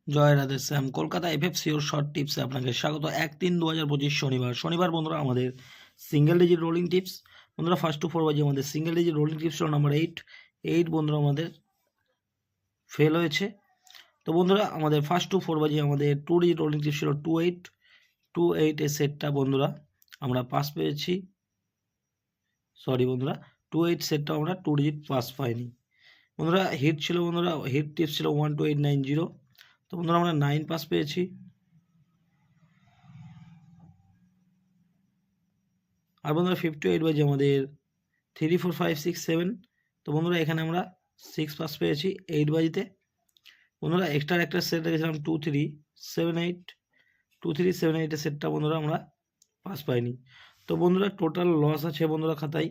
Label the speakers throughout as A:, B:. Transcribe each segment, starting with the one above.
A: জয় রাধে শ্যাম। Kolkata FFC ওর short টিপসে আপনাকে স্বাগত। 1-3-2025 শনিবার বন্ধুরা আমাদের সিঙ্গেল ডিজিট রোলিং টিপস। বন্ধুরা ফার্স্ট টু ফোর বাজে আমাদের সিঙ্গেল ডিজিট রোলিং টিপস ছিল নাম্বার 8 বন্ধুরা আমাদের ফেল হয়েছে। তো বন্ধুরা আমাদের ফার্স্ট টু ফোর বাজে আমাদের 2 ডিজিট রোলিং টিপস ছিল 28 এর সেটটা বন্ধুরা আমরা পাস পেয়েছি। বন্ধুরা 28 সেটটা আমরা 2 ডিজিট পাস পাইনি। বন্ধুরা হিট ছিল, বন্ধুরা হিট টিপস ছিল 12890। তো বন্ধুরা আমরা 9 পাস পেয়েছি। আর বন্ধুরা 58 বাজে আমাদের 3 4 5 6 7। তো বন্ধুরা এখানে আমরা 6 পাস পেয়েছি 8 বাজিতে। বন্ধুরা এক্সট্রা একটা সেট রেখেছিলাম 2 3 7 8 2 3 7 8 এর সেটটা বন্ধুরা আমরা পাস পাইনি। তো বন্ধুরা টোটাল লস আছে বন্ধুরা খাতায়।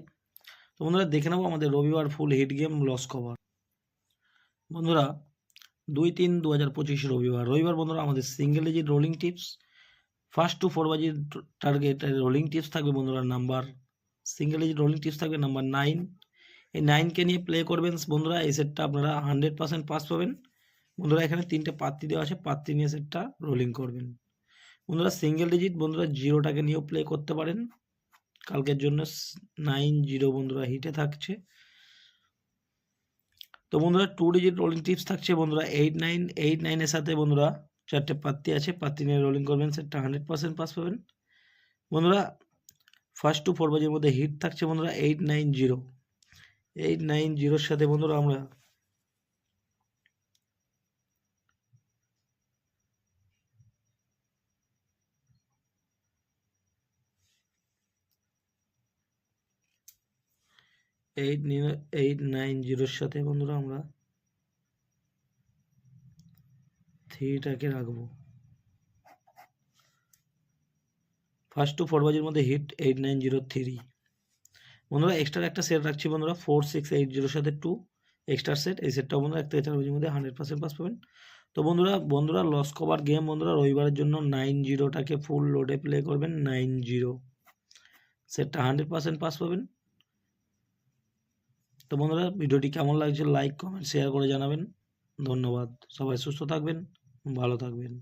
A: তো বন্ধুরা দেখে নেবো আমাদের রবিবার full hit game loss cover. বন্ধুরা 2-3-2025 রবিবার বন্ধুরা আমাদের single digit rolling tips first two four বাজির টার্গেট রোলিং টিপস থাকবে বন্ধুরা number single digit rolling tips থাকবে নাম্বার 9। এই 9কে নিয়ে প্লে করবেন বন্ধুরা। এই সেটটা আপনারা 100% পাস পাবেন। বন্ধুরা এখানে 3টে পাত্তি দেওয়া আছে, পাত্তি নিয়ে সেটটা রোলিং করবেন। বন্ধুরা সিঙ্গেল ডিজিট বন্ধুরা 0টাকে নিয়েও প্লে করতে পারেন। কালকের জন্য 9-0 বন্ধুরা হিটে থাকছে। তো বন্ধুরা 2 ডিজিট রোলিং টিপস থাকছে বন্ধুরা 8 9 এর সাথে বন্ধুরা 4টে পাত্তি আছে, পাত্তি নিয়ে রোলিং করবেন, সেটটা 100% পাস পাবেন। বন্ধুরা ফার্স্ট টু ফোর বাজির মধ্যে হিট থাকছে বন্ধুরা 890 সাথে বন্ধুরা আমরা 890 সাথে বন্ধুরা আমরা 3টাকে রাখবো। ফার্স্ট টু ফোর বাজির মধ্যে হিট 8903। বন্ধুরা এক্সট্রা একটা সেট রাখছি বন্ধুরা 4680 সাথে 2 এক্সট্রা সেট। এই সেটটা বন্ধুরা 1 থেকে 4 বাজির মধ্যে 100% পাস পাবেন। তো বন্ধুরা লস কভার গেম বন্ধুরা রবিবারের জন্য 90টাকে ফুল লোডে প্লে করবেন। 90 সেটটা 100% পাস পাবেন। তো বন্ধুরা ভিডিওটি কেমন লাগছে লাইক কমেন্ট শেয়ার করে জানাবেন। ধন্যবাদ। সবাই সুস্থ থাকবেন, ভালো থাকবেন।